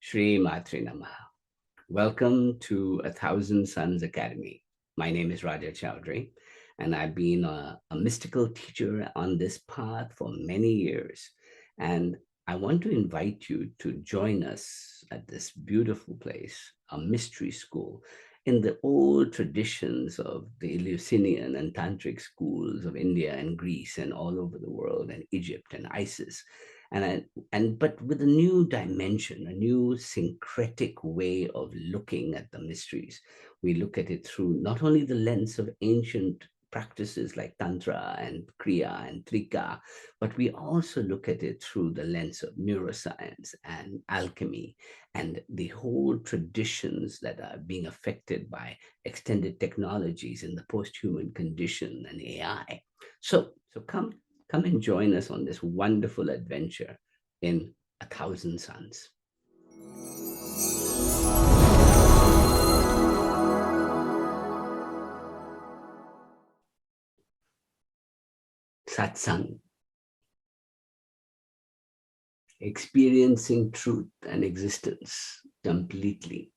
Shri Matre Namaha. Welcome to 1,000 Suns Academy. My name is Raja Chowdhury, and I've been a mystical teacher on this path for many years. And I want to invite you to join us at this beautiful place, a mystery school, in the old traditions of the Eleusinian and Tantric schools of India and Greece and all over the world, and Egypt and Isis. But with a new dimension, a new syncretic way of looking at the mysteries. We look at it through not only the lens of ancient practices like Tantra and Kriya and Trika, but we also look at it through the lens of neuroscience and alchemy and the whole traditions that are being affected by extended technologies in the post-human condition and AI. So come and join us on this wonderful adventure in 1,000 Suns. Satsang. Experiencing truth and existence completely.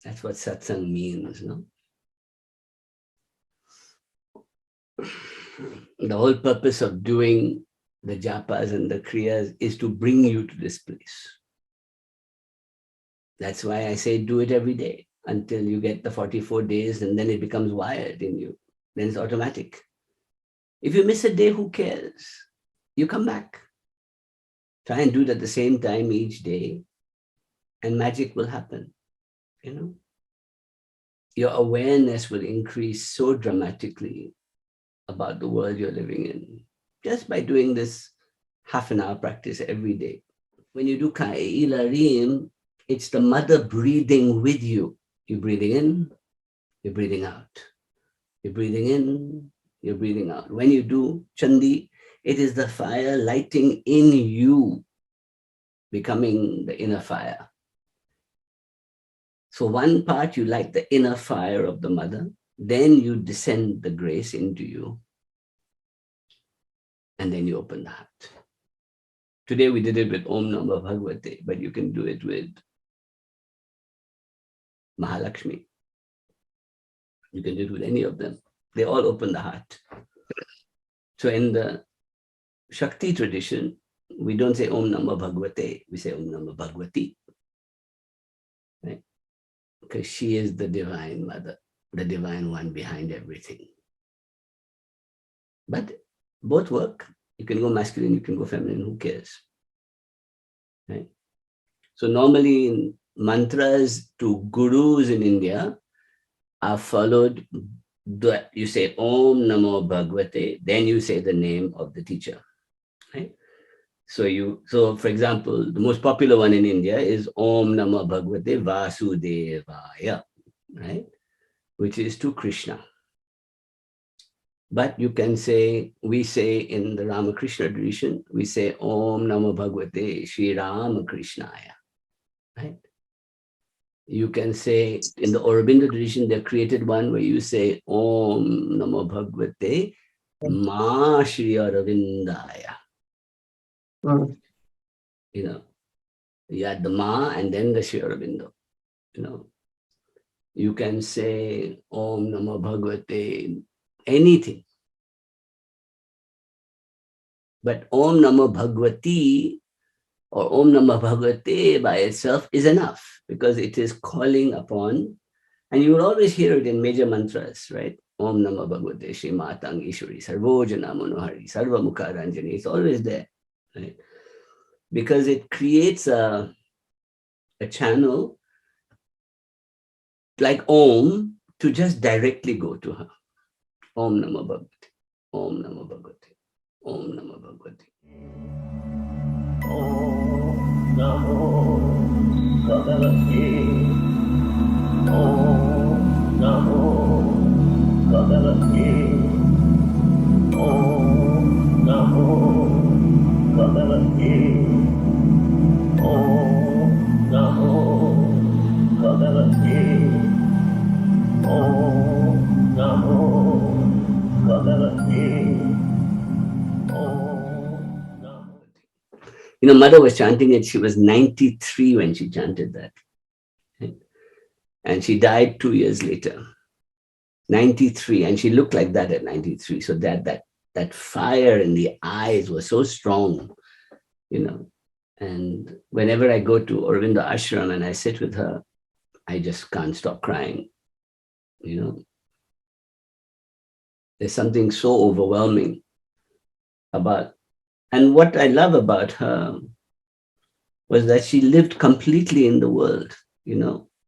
That's what satsang means, no? The whole purpose of doing the japas and the kriyas is to bring you to this place. That's why I say do it every day until you get the 44 days, and then it becomes wired in you. Then it's automatic. If you miss a day, who cares? You come back. Try and do it at the same time each day, and magic will happen, you know? Your awareness will increase so dramatically about the world you're living in, just by doing this half an hour practice every day. When you do Kaila Rim, it's the mother breathing with you. You're breathing in, you're breathing out. You're breathing in, you're breathing out. When you do Chandi, it is the fire lighting in you, becoming the inner fire. So one part, you light the inner fire of the mother, then you descend the grace into you, and then you open the heart. Today we did it with Om Namah Bhagavate, but you can do it with Mahalakshmi. You can do it with any of them. They all open the heart. So in the Shakti tradition, we don't say Om Namah Bhagavate, we say Om Namah Bhagavati. Right? Because she is the divine mother, the divine one behind everything. But both work. You can go masculine, you can go feminine, who cares? Right? So normally in mantras to gurus in India are followed, you say Om Namo Bhagavate, then you say the name of the teacher. Right? So for example, the most popular one in India is Om Namo Bhagavate Vasudevaya, right? Which is to Krishna. But you can say, we say in the Ramakrishna tradition, we say Om Namo Bhagavate Shri Ramakrishnaya, right? You can say in the Aurobindo tradition, they created one where you say Om Namo Bhagavate Ma Shri Aravindaya. You know, you add the Ma and then the Shri Aurobindo. You know, you can say Om Namo Bhagavate anything. But Om Namo Bhagavati or Om Namah Bhagavate by itself is enough, because it is calling upon, and you will always hear it in major mantras, right? Om Namah Bhagavate Shri Matang Ishwari Sarvojana Manohari Sarva Mukha Ranjani. It's always there, right? Because it creates a channel like Om to just directly go to her. Om Namah Bhagavate, Om Namah Bhagavate, Om Namah Bhagavate. Om Namo Bhagavate, Om Namo Bhagavate, Om Namo Bhagavate, Om Namo Bhagavate, Om Namo Bhagavate. Mother was chanting it. She was 93 when she chanted that. Right? And she died 2 years later, 93. And she looked like that at 93. So that fire in the eyes was so strong, And whenever I go to Aurobindo Ashram and I sit with her, I just can't stop crying. There's something so overwhelming about, and what I love about her was that she lived completely in the world.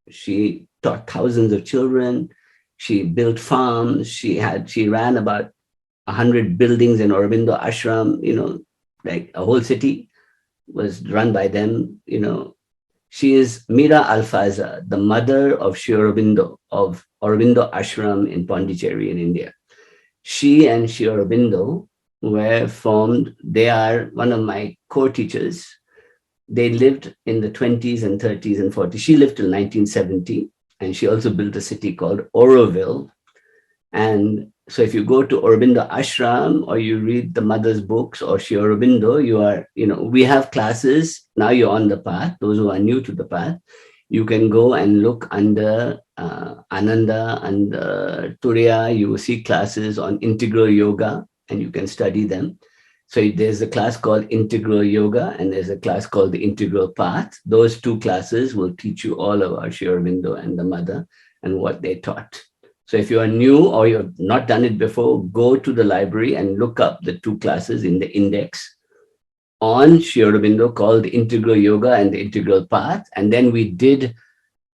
She taught thousands of children. She built farms. She ran about 100 buildings in Aurobindo Ashram, like a whole city was run by them. She is Mira Alfaza, the mother of Sri Aurobindo, of Aurobindo Ashram in Pondicherry in India. She and Sri Aurobindo were formed. They are one of my core teachers. They lived in the 20s and 30s and 40s. She lived till 1970, and she also built a city called Auroville. And so if you go to Aurobindo Ashram or you read the mother's books or Sri Aurobindo, we have classes. Now you're on the path. Those who are new to the path, you can go and look under Ananda and Turiya. You will see classes on integral yoga, and you can study them. So there's a class called Integral Yoga, and there's a class called the Integral Path. Those two classes will teach you all about Sri Aurobindo and the mother and what they taught. So if you are new or you've not done it before, go to the library and look up the two classes in the index on Sri Aurobindo called the Integral Yoga and the Integral Path. And then we did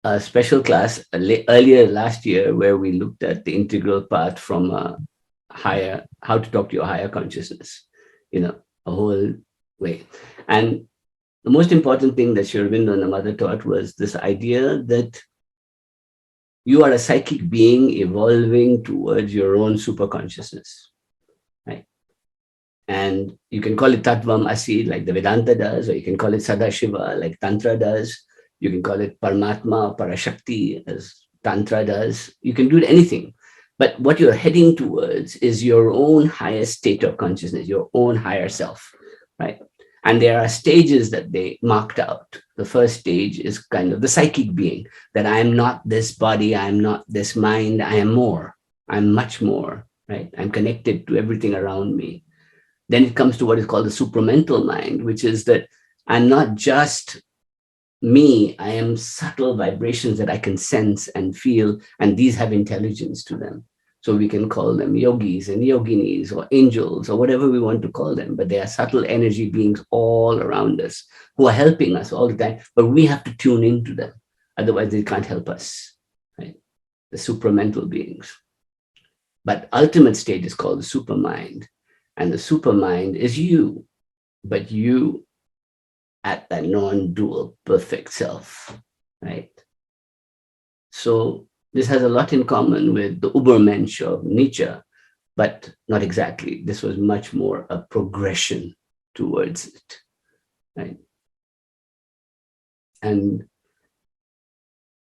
a special class earlier last year where we looked at the Integral Path from how to talk to your higher consciousness, a whole way. And the most important thing that Sri Aurobindo and the mother taught was this idea that you are a psychic being evolving towards your own superconsciousness, right? And you can call it Tattvam Asi, like the Vedanta does, or you can call it Sadashiva, like Tantra does. You can call it Paramatma or Parashakti, as Tantra does. You can do anything. But what you're heading towards is your own highest state of consciousness, your own higher self, right? And there are stages that they marked out. The first stage is kind of the psychic being, that I am not this body, I am not this mind, I am more, I'm much more, right? I'm connected to everything around me. Then it comes to what is called the supramental mind, which is that I'm not just me, I am subtle vibrations that I can sense and feel, and these have intelligence to them. So we can call them yogis and yoginis or angels or whatever we want to call them, but they are subtle energy beings all around us who are helping us all the time, but we have to tune into them. Otherwise, they can't help us, right? The supramental beings. But ultimate state is called the supermind. And the supermind is you, but you at that non-dual perfect self, right? So this has a lot in common with the Übermensch of Nietzsche, but not exactly. This was much more a progression towards it, right? And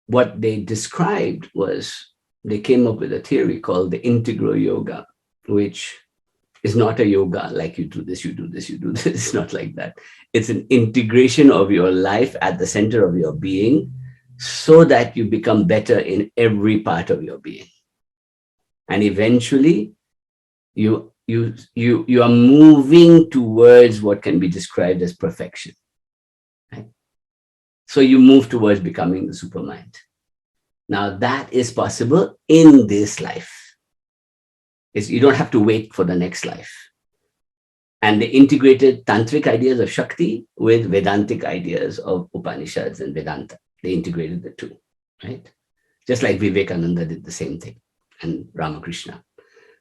what they described was they came up with a theory called the integral yoga, which is not a yoga like you do this, you do this, you do this. It's not like that. It's an integration of your life at the center of your being so that you become better in every part of your being. And eventually you are moving towards what can be described as perfection. Right? So you move towards becoming the supermind. Now that is possible in this life. You don't have to wait for the next life. And they integrated Tantric ideas of Shakti with Vedantic ideas of Upanishads and Vedanta. They integrated the two, right? Just like Vivekananda did the same thing, and Ramakrishna.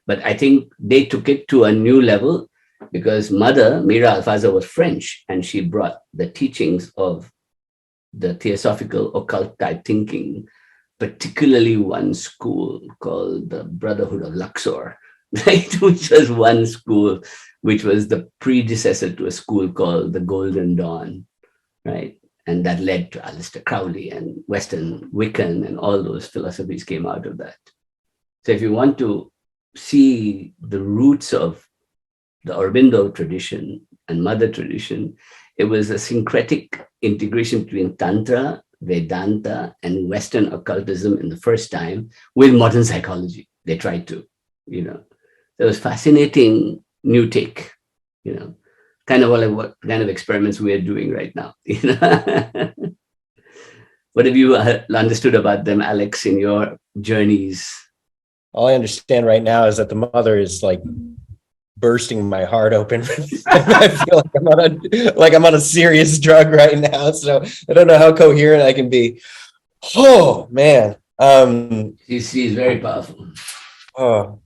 But I think they took it to a new level because Mother, Mira Alfaza, was French, and she brought the teachings of the theosophical occult type thinking, particularly one school called the Brotherhood of Luxor, right? Which was one school, which was the predecessor to a school called the Golden Dawn, right? And that led to Aleister Crowley and Western Wiccan, and all those philosophies came out of that. So if you want to see the roots of the Aurobindo tradition and mother tradition, it was a syncretic integration between Tantra, Vedanta, and Western occultism in the first time with modern psychology. They tried to, you know. It was fascinating new take, you know, kind of like what kind of experiments we are doing right now. You know? What have you understood about them, Alex, in your journeys? All I understand right now is that the mother is like bursting my heart open. I feel like I'm on a serious drug right now. So I don't know how coherent I can be. Oh man. She's very powerful. Oh.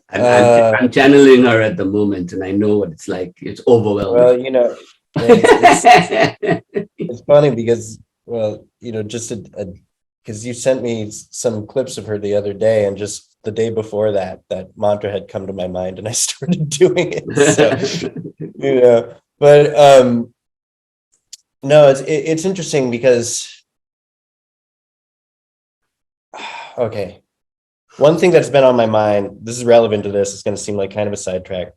I'm channeling her at the moment, and I know what it's like. It's overwhelming. Well, you know, it's funny because, well, you know, just because you sent me some clips of her the other day, and just the day before that mantra had come to my mind, and I started doing it. So, you know, but no, it's interesting because, okay, one thing that's been on my mind, this is relevant to this, it's going to seem like kind of a sidetrack,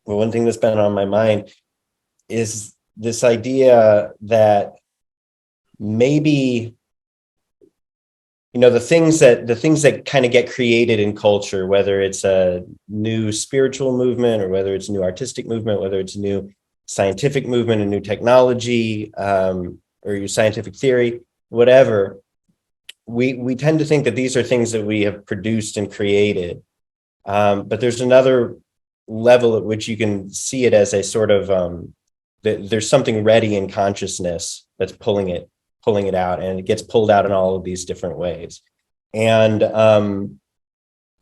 but one thing that's been on my mind is this idea that maybe, you know, the things that kind of get created in culture, whether it's a new spiritual movement or whether it's a new artistic movement, whether it's a new scientific movement, a new technology, or your scientific theory, whatever, we tend to think that these are things that we have produced and created. But there's another level at which you can see it as a sort of, there's something ready in consciousness that's pulling it out, and it gets pulled out in all of these different ways. And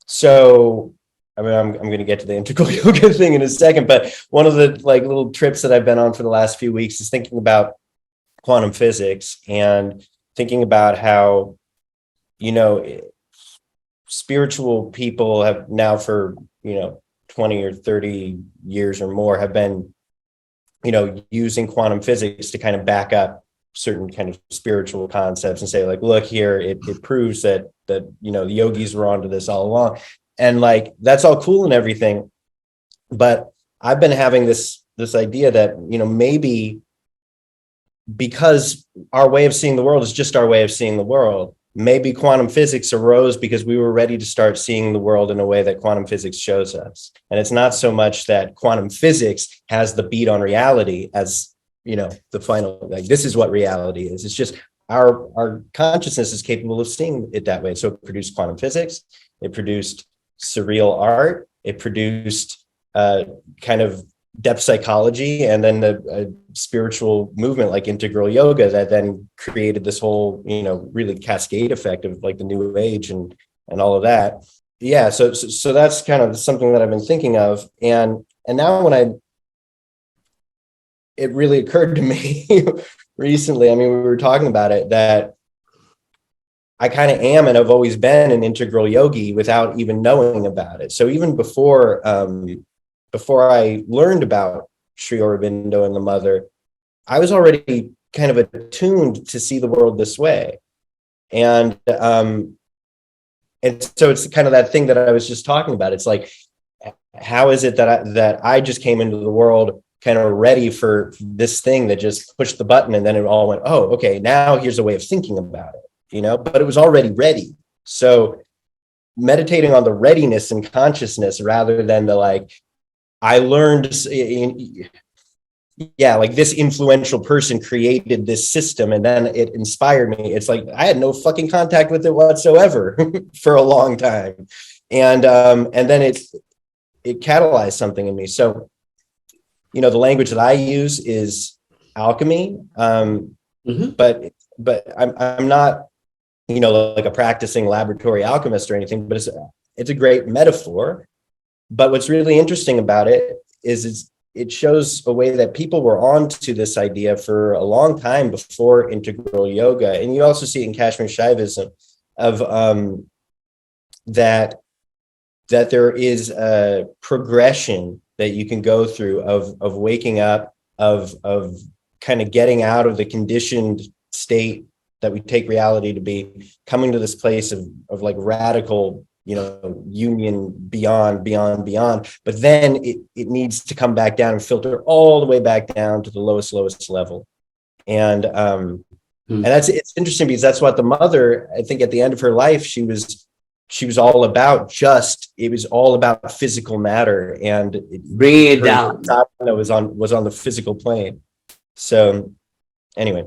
so, I mean, I'm going to get to the integral yoga thing in a second, but one of the like little trips that I've been on for the last few weeks is thinking about quantum physics and thinking about how, you know, spiritual people have now for, you know, 20 or 30 years or more have been, you know, using quantum physics to kind of back up certain kind of spiritual concepts and say, like, look here, it proves that, you know, the yogis were onto this all along. And like, that's all cool and everything. But I've been having this idea that, you know, maybe because our way of seeing the world is just our way of seeing the world, maybe quantum physics arose because we were ready to start seeing the world in a way that quantum physics shows us. And it's not so much that quantum physics has the beat on reality as, you know, the final, like, this is what reality is. It's just our consciousness is capable of seeing it that way. So it produced quantum physics, it produced surreal art, it produced kind of depth psychology, and then the spiritual movement like integral yoga that then created this whole, you know, really cascade effect of like the new age and all of that. Yeah, so that's kind of something that I've been thinking of, and now when it really occurred to me recently, I mean, we were talking about it, that I kind of am and have always been an integral yogi without even knowing about it. So even before I learned about Sri Aurobindo and the Mother, I was already kind of attuned to see the world this way. And so it's kind of that thing that I was just talking about. It's like, how is it that I just came into the world kind of ready for this thing that just pushed the button, and then it all went, oh, okay, now here's a way of thinking about it, you know, but it was already ready. So meditating on the readiness and consciousness rather than the, like, I learned, yeah, like this influential person created this system and then it inspired me. It's like, I had no fucking contact with it whatsoever for a long time. And then it catalyzed something in me. So, you know, the language that I use is alchemy. But I'm not, you know, like a practicing laboratory alchemist or anything, but it's a great metaphor. But what's really interesting about it is it shows a way that people were on to this idea for a long time before integral yoga. And you also see it in Kashmir Shaivism of that there is a progression that you can go through of waking up, of kind of getting out of the conditioned state that we take reality to be, coming to this place of like radical union beyond. But then it needs to come back down and filter all the way back down to the lowest level. And it's interesting because that's what the mother, I think at the end of her life, she was all about it was all about physical matter, and bringing it down. Was on the physical plane. So anyway.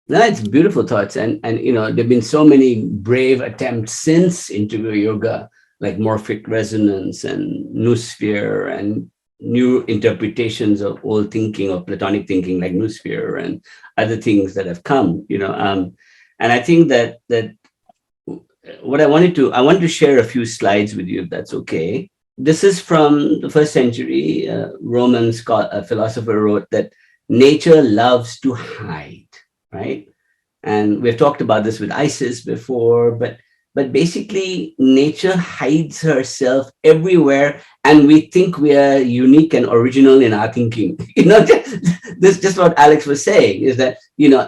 No, it's beautiful thoughts. And there've been so many brave attempts since into yoga, like morphic resonance and noosphere and new interpretations of old thinking, of Platonic thinking, like noosphere and other things that have come, and I think that what I wanted to share a few slides with you, if that's okay. This is from the first century. Roman philosopher wrote that nature loves to hide, right? And we've talked about this with Isis before, but basically nature hides herself everywhere, and we think we are unique and original in our thinking. This just what Alex was saying, is that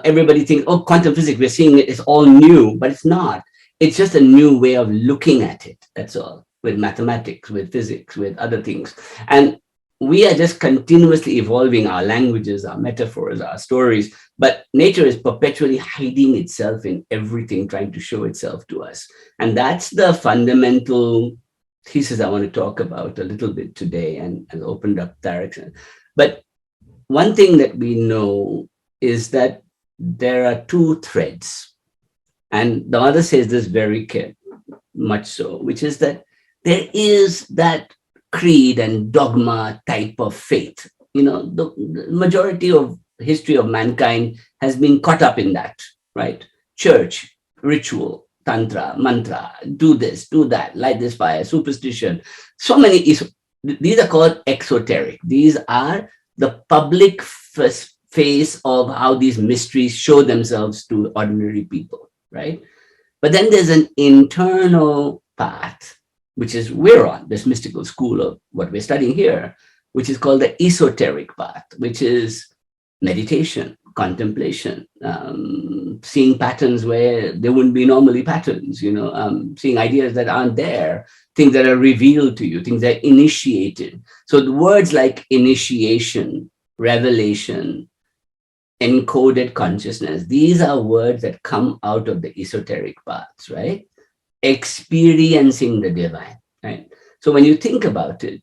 everybody thinks, oh, quantum physics, we're seeing it, it's all new, but it's not. It's just a new way of looking at it. That's all. With mathematics, with physics, with other things. And we are just continuously evolving our languages, our metaphors, our stories, but nature is perpetually hiding itself in everything, trying to show itself to us. And that's the fundamental thesis I want to talk about a little bit today, and opened up direction. But one thing that we know is that there are two threads. And the mother says this very much so, which is that there is that creed and dogma type of faith. The majority of history of mankind has been caught up in that, right? Church, ritual, tantra, mantra, do this, do that, light this fire, superstition. So many, these are called exoteric. These are the public face of how these mysteries show themselves to ordinary people, right? But then there's an internal path, which is we're on, this mystical school of what we're studying here, which is called the esoteric path, which is meditation, contemplation, seeing patterns where there wouldn't be normally patterns, seeing ideas that aren't there, things that are revealed to you, things that are initiated. So the words like initiation, revelation, encoded consciousness, these are words that come out of the esoteric paths, right? Experiencing the divine, right? So when you think about it,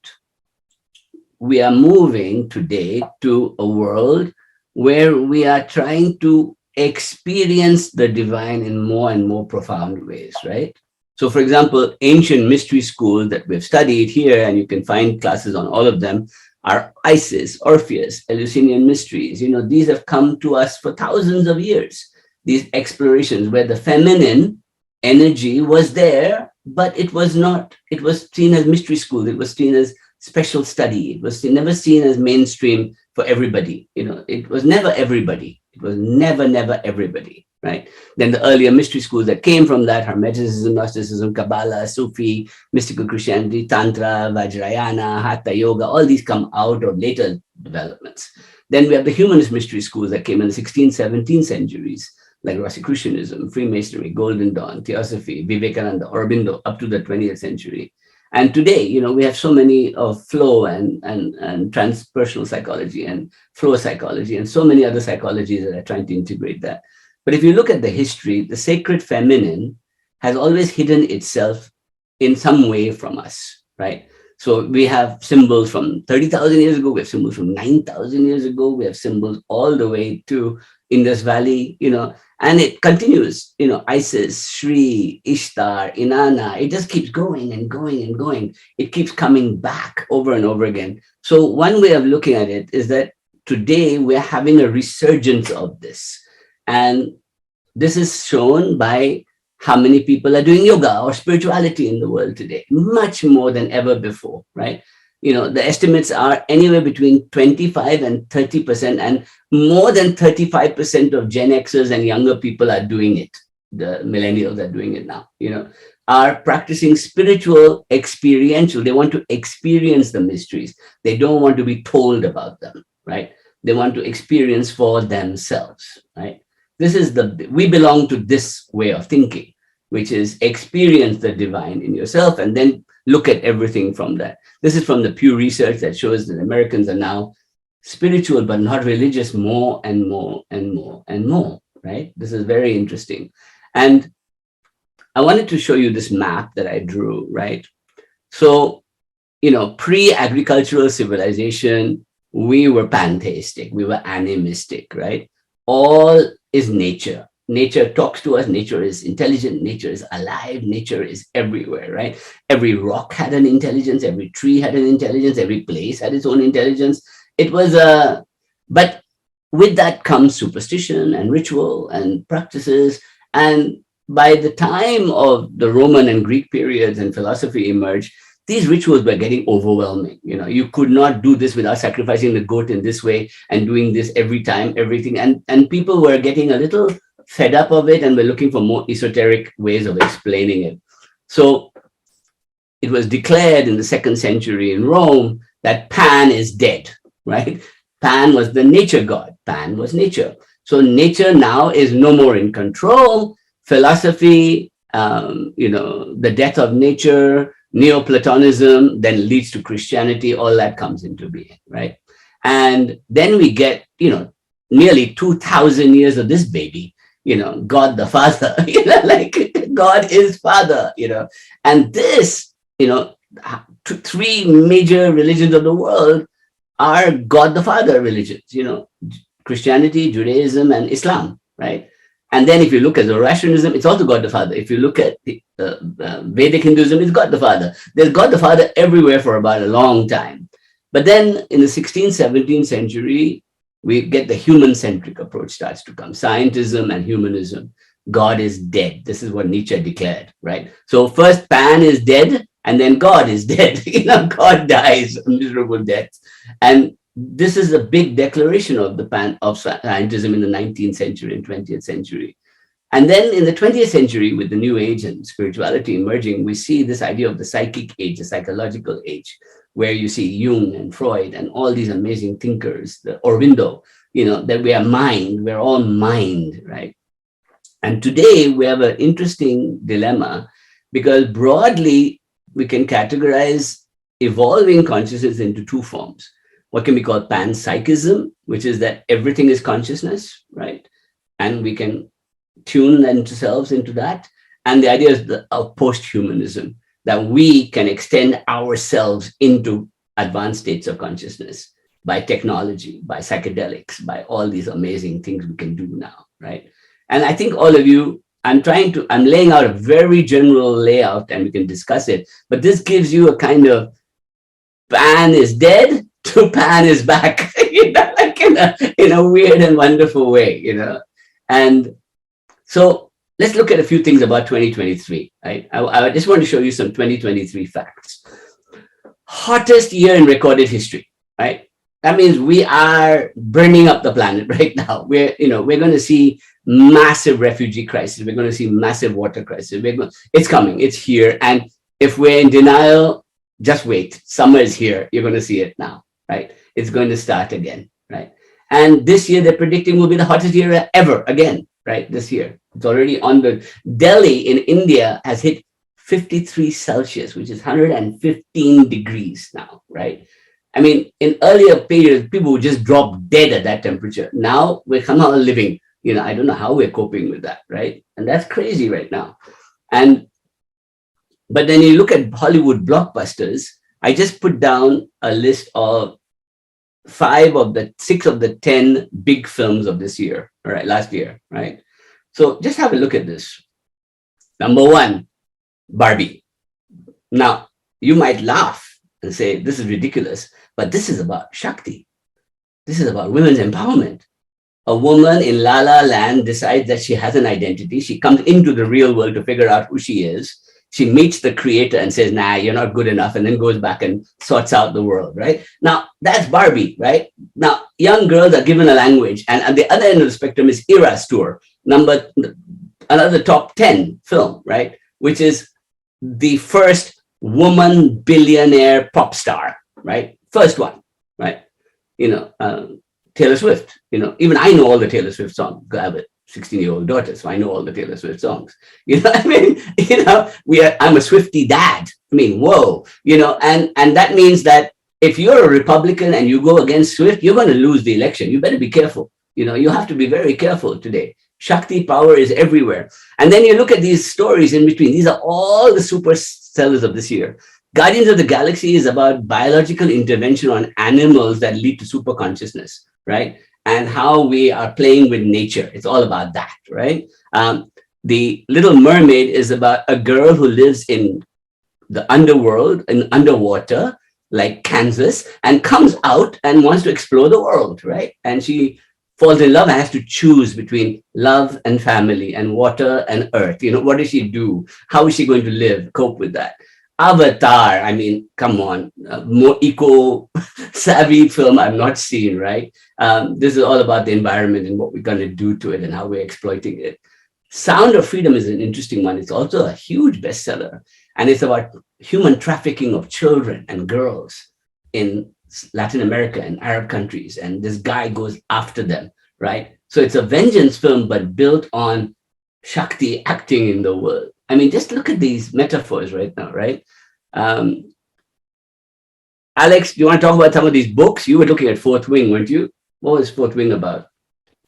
we are moving today to a world where we are trying to experience the divine in more and more profound ways, right? So for example, ancient mystery schools that we've studied here, and you can find classes on all of them, are Isis, Orpheus, Eleusinian mysteries. These have come to us for thousands of years. These explorations where the feminine energy was there, but it was not. It was seen as mystery school. It was seen as special study. It was never seen as mainstream for everybody. It was never everybody. It was never everybody, right? Then the earlier mystery schools that came from that, Hermeticism, Gnosticism, Kabbalah, Sufi, mystical Christianity, Tantra, Vajrayana, Hatha Yoga, all these come out of later developments. Then we have the humanist mystery schools that came in the 16th, 17th centuries, like Rosicrucianism, Freemasonry, Golden Dawn, Theosophy, Vivekananda, Aurobindo, up to the 20th century. And today, we have so many of flow and transpersonal psychology and flow psychology and so many other psychologies that are trying to integrate that. But if you look at the history, the sacred feminine has always hidden itself in some way from us, right? So we have symbols from 30,000 years ago, we have symbols from 9,000 years ago, we have symbols all the way to Indus Valley, and it continues, Isis, Shri, Ishtar, Inanna, it just keeps going and going and going. It keeps coming back over and over again. So one way of looking at it is that today we're having a resurgence of this. And this is shown by how many people are doing yoga or spirituality in the world today, much more than ever before, right? The estimates are anywhere between 25 and 30%, and more than 35% of Gen Xers and younger people are doing it. The millennials are doing it now, are practicing spiritual, experiential. They want to experience the mysteries. They don't want to be told about them, right? They want to experience for themselves, right? We belong to this way of thinking. which is experience the divine in yourself and then look at everything from that. This is from the Pew Research that shows that Americans are now spiritual but not religious more and more and more and more, right? This is very interesting. And I wanted to show you this map that I drew, right? So, pre-agricultural civilization, we were pantheistic, we were animistic, right? All is nature. Nature talks to us, nature is intelligent, nature is alive, nature is everywhere, right? Every rock had an intelligence, every tree had an intelligence, every place had its own intelligence. It was but with that comes superstition and ritual and practices. And by the time of the Roman and Greek periods and philosophy emerged, these rituals were getting overwhelming. You could not do this without sacrificing the goat in this way and doing this every time, everything. And people were getting a little fed up of it and were looking for more esoteric ways of explaining it. So it was declared in the 2nd century in Rome that Pan is dead, right? Pan was the nature god. Pan was nature. So nature now is no more in control. Philosophy, the death of nature, Neoplatonism then leads to Christianity, all that comes into being, right? And then we get, nearly 2,000 years of this baby, God the Father, like God is Father, and this, 3 major religions of the world are God the Father religions, Christianity, Judaism, and Islam, right? And then if you look at Zoroastrianism, it's also God the Father. If you look at the Vedic Hinduism, it's God the Father. There's God the Father everywhere for about a long time. But then in the 16th, 17th century, we get the human-centric approach starts to come. Scientism and humanism. God is dead. This is what Nietzsche declared, right? So first Pan is dead, and then God is dead. God dies a miserable death. And this is a big declaration of scientism in the 19th century and 20th century. And then in the 20th century, with the New Age and spirituality emerging, we see this idea of the psychic age, the psychological age, where you see Jung and Freud and all these amazing thinkers, the Aurobindo, that we are mind, we're all mind, right? And today we have an interesting dilemma because broadly we can categorize evolving consciousness into 2 forms. What can be called panpsychism, which is that everything is consciousness, right? And we can tune themselves into that. And the idea is of post-humanism, that we can extend ourselves into advanced states of consciousness by technology, by psychedelics, by all these amazing things we can do now, right? And I think all of you, I'm laying out a very general layout and we can discuss it, but this gives you a kind of Pan is dead to Pan is back, like in a weird and wonderful way, And so let's look at a few things about 2023, right? I just want to show you some 2023 facts. Hottest year in recorded history, right? That means we are burning up the planet right now. We're going to see massive refugee crisis. We're going to see massive water crisis. It's coming. It's here. And if we're in denial, just wait. Summer is here. You're going to see it now, right? It's going to start again, right? And this year they're predicting will be the hottest year ever again, right? This year. It's already on the Delhi in India has hit 53 Celsius, which is 115 degrees now, right? I mean, in earlier periods, people would just drop dead at that temperature. Now we're somehow living, I don't know how we're coping with that, right? And that's crazy right now. But then you look at Hollywood blockbusters, I just put down a list of 6 of the 10 big films of this year, all right, last year, right? So just have a look at this. Number 1, Barbie. Now, you might laugh and say, this is ridiculous, but this is about Shakti. This is about women's empowerment. A woman in La La Land decides that she has an identity. She comes into the real world to figure out who she is. She meets the creator and says, nah, you're not good enough, and then goes back and sorts out the world, right? Now, that's Barbie, right? Now, young girls are given a language, and at the other end of the spectrum is Eras Tour, another top 10 film, right? Which is the first woman billionaire pop star, right? First one, right? Taylor Swift, even I know all the Taylor Swift songs, grab it, 16-year-old daughter, so I know all the Taylor Swift songs. I mean, I'm a Swiftie dad. I mean, whoa, and that means that if you're a Republican and you go against Swift, you're going to lose the election. You better be careful. You have to be very careful today. Shakti power is everywhere. And then you look at these stories in between. These are all the super sellers of this year. Guardians of the Galaxy is about biological intervention on animals that lead to super consciousness, right? And how we are playing with nature. It's all about that, right? The Little Mermaid is about a girl who lives in the underworld and underwater, like Kansas, and comes out and wants to explore the world, right? And she falls in love and has to choose between love and family and water and earth. What does she do? How is she going to live, cope with that? Avatar, I mean, come on, more eco-savvy film I've not seen, right? This is all about the environment and what we're going to do to it and how we're exploiting it. Sound of Freedom is an interesting one. It's also a huge bestseller. And it's about human trafficking of children and girls in Latin America and Arab countries. And this guy goes after them, right? So it's a vengeance film, but built on Shakti acting in the world. I mean, just look at these metaphors right now, right? Alex, do you want to talk about some of these books? You were looking at Fourth Wing, weren't you? What was Fourth Wing about?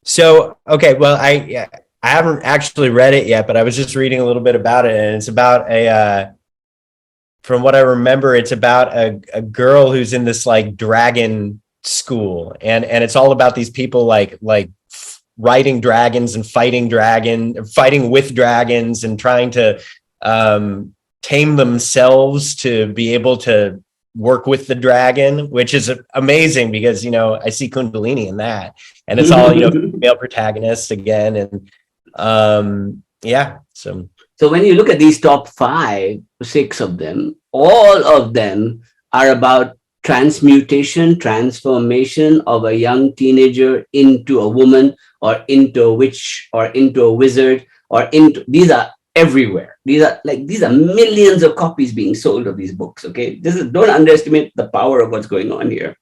So, okay, well, I haven't actually read it yet, but I was just reading a little bit about it, and it's about from what I remember, it's about a girl who's in this like dragon school, and it's all about these people like riding dragons and fighting with dragons and trying to tame themselves to be able to work with the dragon, which is amazing because, I see Kundalini in that, and it's all, male protagonists again. And yeah. So when you look at these top 5, 6 of them, all of them are about transmutation, transformation of a young teenager into a woman or into a witch or into a wizard these are everywhere. These are millions of copies being sold of these books. Okay. Don't underestimate the power of what's going on here.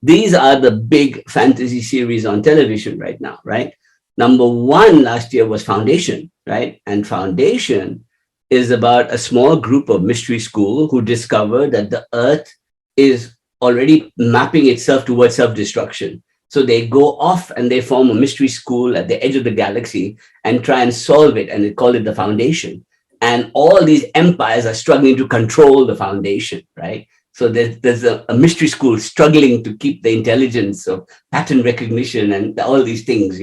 These are the big fantasy series on television right now, right? Number 1 last year was Foundation, right? And Foundation is about a small group of mystery school who discover that the earth is already mapping itself towards self-destruction. So they go off and they form a mystery school at the edge of the galaxy and try and solve it. And they call it the Foundation. And all these empires are struggling to control the Foundation, right? So there's a mystery school struggling to keep the intelligence of pattern recognition and all these things,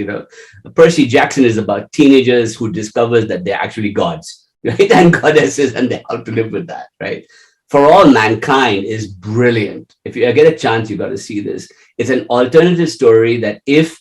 Percy Jackson is about teenagers who discovers that they're actually gods, right? And goddesses, and they have to live with that, right? For All Mankind is brilliant. If you get a chance, you got to see this. It's an alternative story that if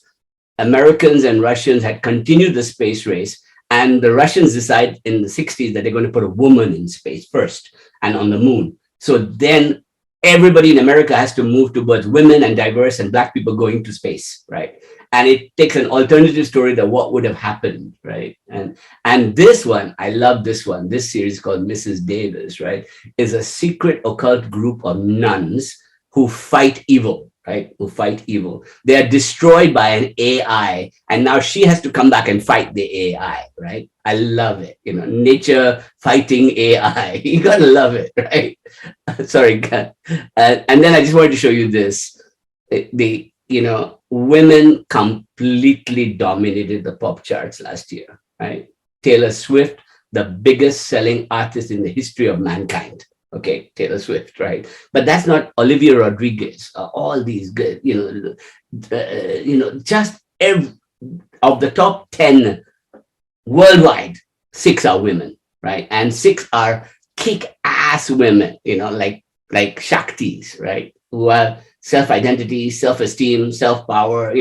Americans and Russians had continued the space race, and the Russians decide in the 60s that they're going to put a woman in space first and on the moon. So then everybody in America has to move towards women and diverse and Black people going to space, right? And it takes an alternative story that what would have happened, right? And this one, I love this one. This series called Mrs. Davis, right, is a secret occult group of nuns who fight evil, right? Who fight evil. They are destroyed by an AI, and now she has to come back and fight the AI, right? I love it. Nature fighting AI. You gotta love it, right? Sorry. And then I just wanted to show you this. Women completely dominated the pop charts last year, right? Taylor Swift, the biggest selling artist in the history of mankind. Okay, Taylor Swift, right? But that's not Olivia Rodriguez. All these good, just of the top 10 worldwide, 6 are women, right? And 6 are kick-ass women, like Shaktis, right? Who have self-identity, self-esteem, self-power,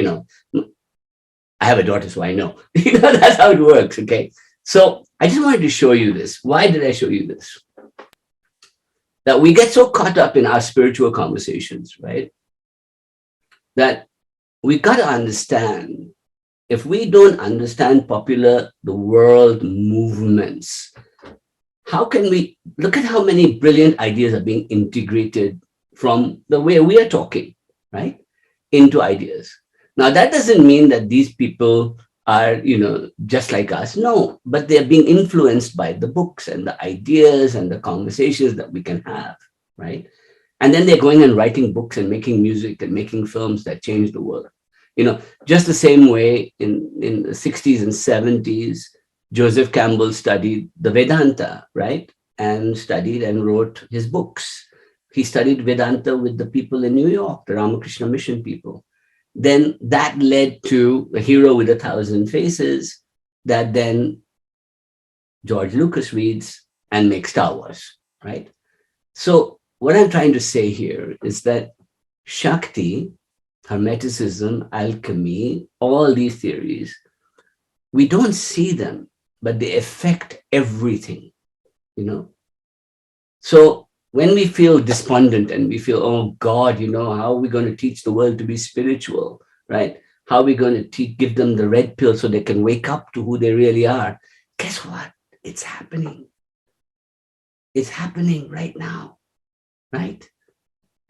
I have a daughter, so I know. That's how it works, okay? So I just wanted to show you this. Why did I show you this? That we get so caught up in our spiritual conversations, right? That we got to understand, if we don't understand the world movements, how can we look at how many brilliant ideas are being integrated from the way we are talking, right, into ideas? Now, that doesn't mean that these people are, just like us. No, but they're being influenced by the books and the ideas and the conversations that we can have, right? And then they're going and writing books and making music and making films that change the world. Just the same way in the 60s and 70s, Joseph Campbell studied the Vedanta, right? And studied and wrote his books. He studied Vedanta with the people in New York, the Ramakrishna Mission people. Then that led to A Hero with 1,000 Faces, that then George Lucas reads and makes Star Wars, right? So what I'm trying to say here is that Shakti, Hermeticism, alchemy, all these theories, we don't see them, but they affect everything, So when we feel despondent and we feel, oh God, how are we going to teach the world to be spiritual, right? How are we going to give them the red pill so they can wake up to who they really are? Guess what? It's happening. It's happening right now, right?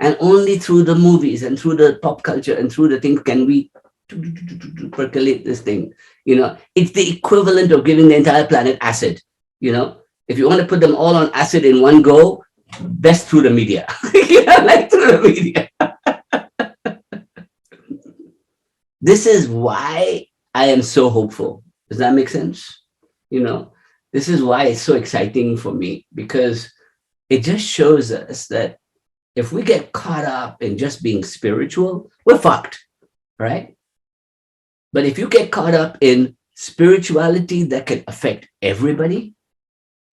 And only through the movies and through the pop culture and through the things can we percolate this thing. It's the equivalent of giving the entire planet acid. If you want to put them all on acid in one go, best through the media. Like through the media. This is why I am so hopeful. Does that make sense? This is why it's so exciting for me, because it just shows us that if we get caught up in just being spiritual, we're fucked, right? But if you get caught up in spirituality that can affect everybody,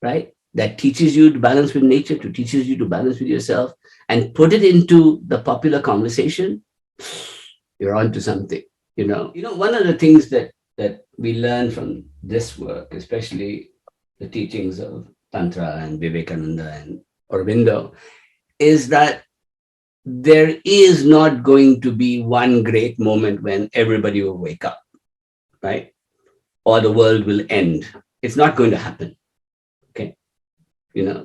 right? That teaches you to balance with nature, teaches you to balance with yourself, and put it into the popular conversation, you're onto something. One of the things that we learn from this work, especially the teachings of Tantra and Vivekananda and Aurobindo, is that there is not going to be one great moment when everybody will wake up, right? Or the world will end. It's not going to happen. Okay.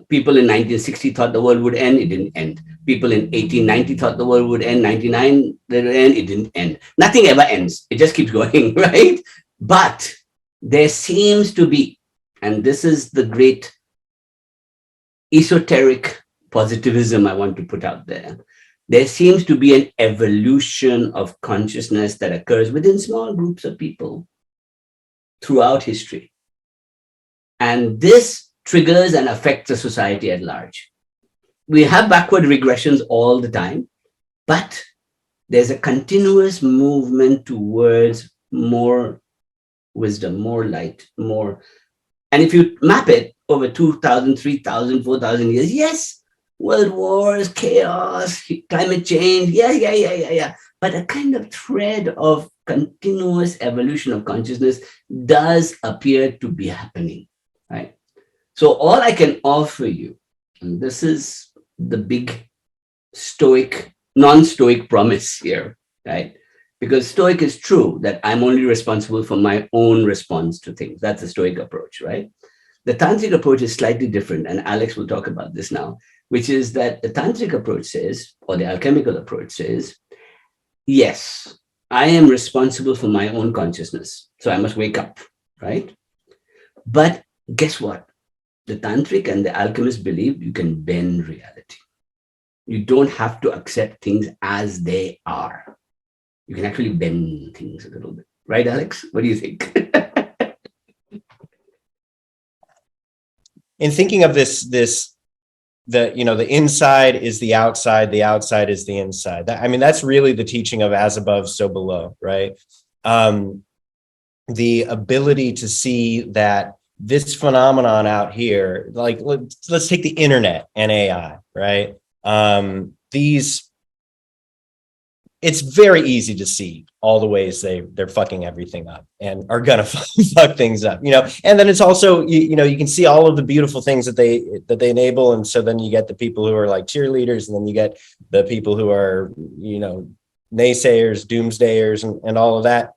People in 1960 thought the world would end. It didn't end. People in 1890 thought the world would end. 99, it would end. It didn't end. Nothing ever ends. It just keeps going, right? But there seems to be, and this is the great esoteric positivism I want to put out there. There seems to be an evolution of consciousness that occurs within small groups of people throughout history. And this triggers and affects the society at large. We have backward regressions all the time, but there's a continuous movement towards more wisdom, more light, more. And if you map it over 2,000, 3,000, 4,000 years, yes, world wars, chaos, climate change, yeah. But a kind of thread of continuous evolution of consciousness does appear to be happening, right? So all I can offer you, and this is the big stoic, non-stoic promise here, right? Because stoic is true that I'm only responsible for my own response to things. That's the stoic approach, right? The tantric approach is slightly different, and Alex will talk about this now, which is that the tantric approach says, or the alchemical approach says, yes, I am responsible for my own consciousness, so I must wake up, right? But guess what? The tantric and the alchemists believe you can bend reality. You don't have to accept things as they are. You can actually bend things a little bit. Right, Alex? What do you think? In thinking of the inside is the outside is the inside. That's really the teaching of as above, so below, right? The ability to see that this phenomenon out here, like let's take the internet and AI, right? It's very easy to see all the ways they're fucking everything up and are gonna fuck things up, and then it's also, you can see all of the beautiful things that they enable. And so then you get the people who are like cheerleaders, and then you get the people who are, naysayers, doomsdayers, and all of that.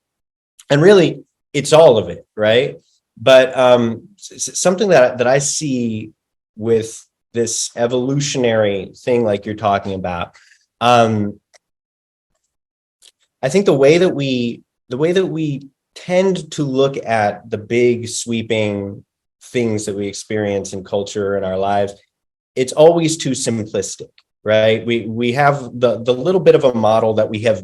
And really it's all of it, right? But something that I see with this evolutionary thing like you're talking about, I think the way that we tend to look at the big sweeping things that we experience in culture and our lives, it's always too simplistic, right? We have the little bit of a model that we have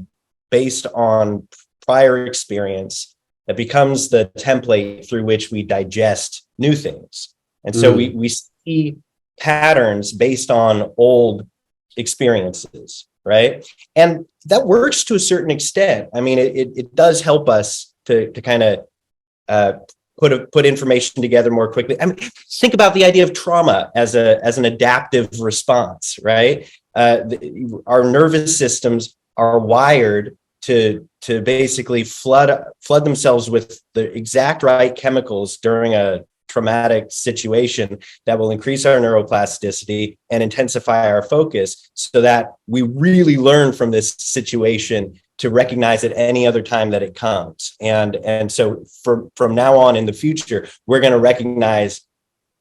based on prior experience that becomes the template through which we digest new things. And so we see patterns based on old experiences, right? And that works to a certain extent. I mean, it does help us to kind of put information together more quickly. I mean, think about the idea of trauma as an adaptive response, right? Our nervous systems are wired to basically flood themselves with the exact right chemicals during a traumatic situation that will increase our neuroplasticity and intensify our focus, so that we really learn from this situation to recognize it any other time that it comes. And so from now on in the future, we're going to recognize,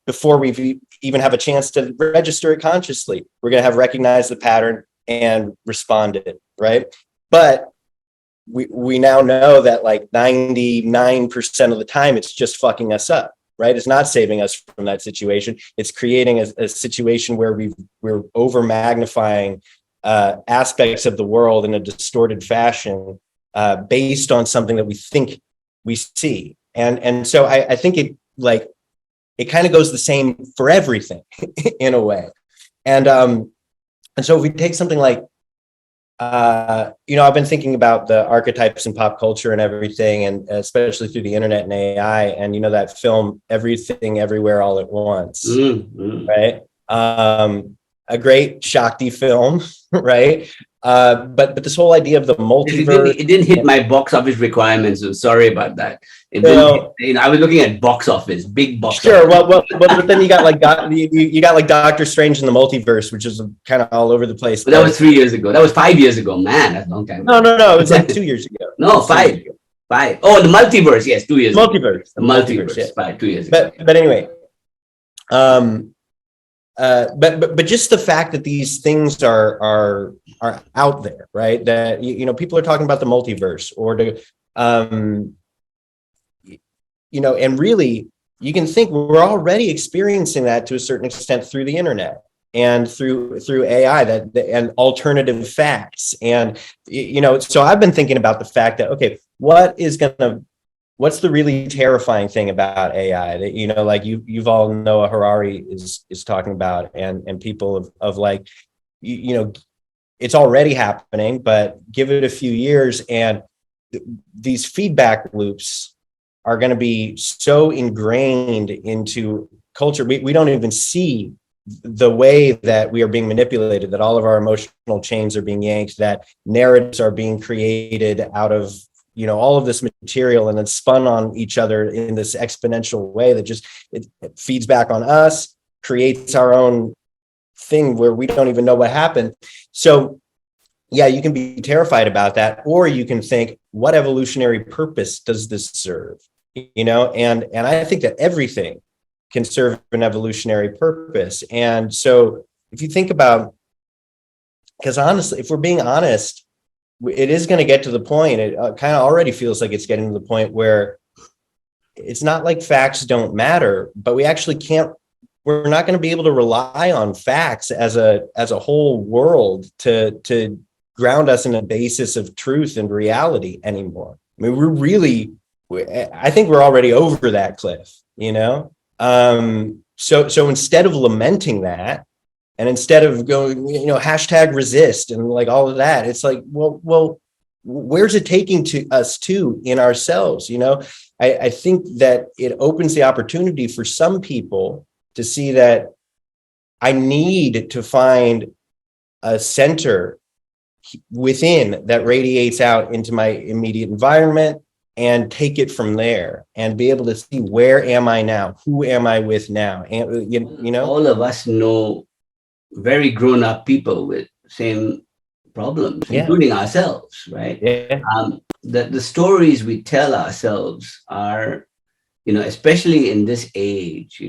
before we even have a chance to register it consciously, we're going to have recognized the pattern and responded, right? But we now know that like 99% of the time, it's just fucking us up, right? It's not saving us from that situation. It's creating a situation where we're over magnifying aspects of the world in a distorted fashion based on something that we think we see. And so I think it kind of goes the same for everything in a way. And so if we take something like, I've been thinking about the archetypes in pop culture and everything, and especially through the internet and AI, and that film Everything Everywhere All at Once, right? A great Shakti film, right? But this whole idea of the multiverse, it didn't hit my box office requirements. So sorry about that. It didn't, I was looking at box office, big box. Sure. Office. But then you got like you got like Doctor Strange in the Multiverse, which is kind of all over the place. But that was 3 years ago. That was 5 years ago. Man, that's a long time. No. It was like 2 years ago. No, 5. 5. Oh, the multiverse. Yes, 2 years. Multiverse. The multiverse. Yeah. 5, 2 years ago. But anyway, but just the fact that these things are out there, right? That people are talking about the multiverse, or and really you can think we're already experiencing that to a certain extent through the internet and through AI and alternative facts. And so I've been thinking about the fact that, okay, what's the really terrifying thing about AI that, like you've all Noah Harari is talking about, and people of like, it's already happening, but give it a few years and these feedback loops are going to be so ingrained into culture. We don't even see the way that we are being manipulated, that all of our emotional chains are being yanked, that narratives are being created out of all of this material and then spun on each other in this exponential way that just it feeds back on us, creates our own thing where we don't even know what happened. So yeah, you can be terrified about that, or you can think, what evolutionary purpose does this serve? And I think that everything can serve an evolutionary purpose. And so if you think about, because honestly, if we're being honest, it is going to get to the point, it kind of already feels like it's getting to the point where it's not like facts don't matter, but we're not going to be able to rely on facts as a whole world to ground us in a basis of truth and reality anymore. I mean, I think we're already over that cliff, So instead of lamenting that, and instead of going, hashtag resist and like all of that, it's like, well, where's it taking us to in ourselves? I think that it opens the opportunity for some people to see that I need to find a center within that radiates out into my immediate environment and take it from there and be able to see, where am I now? Who am I with now? And, all of us know very grown-up people with same problems, including ourselves, right? Yeah. The stories we tell ourselves are, especially in this age,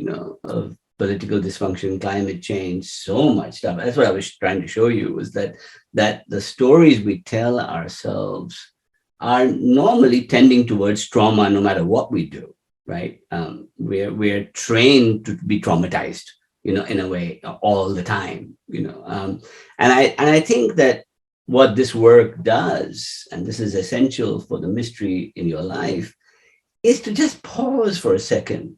of political dysfunction, climate change, so much stuff. That's what I was trying to show you, was that the stories we tell ourselves are normally tending towards trauma no matter what we do, right? We're trained to be traumatized, in a way all the time, and I think that what this work does, and this is essential for the mystery in your life, is to just pause for a second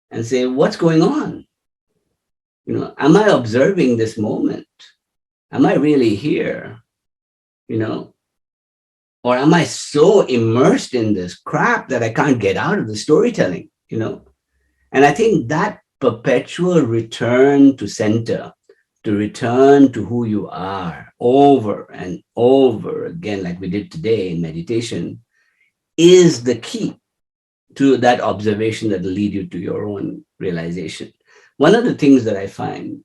and say, what's going on? Am I observing this moment? Am I really here? Or am I so immersed in this crap that I can't get out of the storytelling? And I think that perpetual return to center, to return to who you are over and over again, like we did today in meditation, is the key to that observation that will lead you to your own realization. One of the things that I find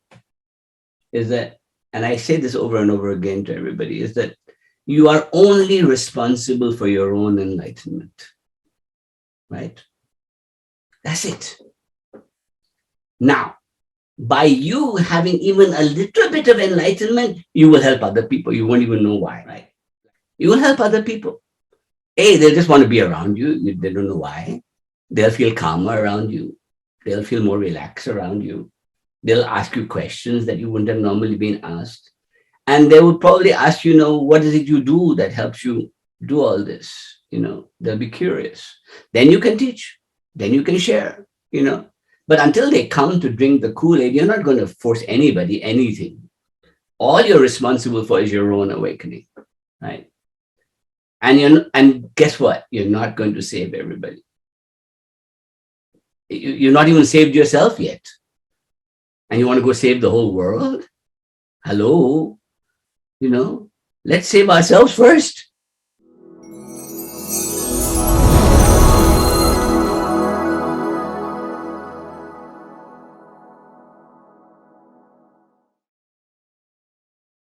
is that, and I say this over and over again to everybody, is that you are only responsible for your own enlightenment, right? That's it. Now, by you having even a little bit of enlightenment, you will help other people. You won't even know why, right? You will help other people. They'll just want to be around you. They don't know why. They'll feel calmer around you. They'll feel more relaxed around you. They'll ask you questions that you wouldn't have normally been asked. And they would probably ask you, what is it you do that helps you do all this? They'll be curious. Then you can teach. Then you can share, But until they come to drink the Kool-Aid, you're not going to force anybody anything. All you're responsible for is your own awakening, right? And guess what? You're not going to save everybody. You're not even saved yourself yet. And you want to go save the whole world? Hello? Let's save ourselves first.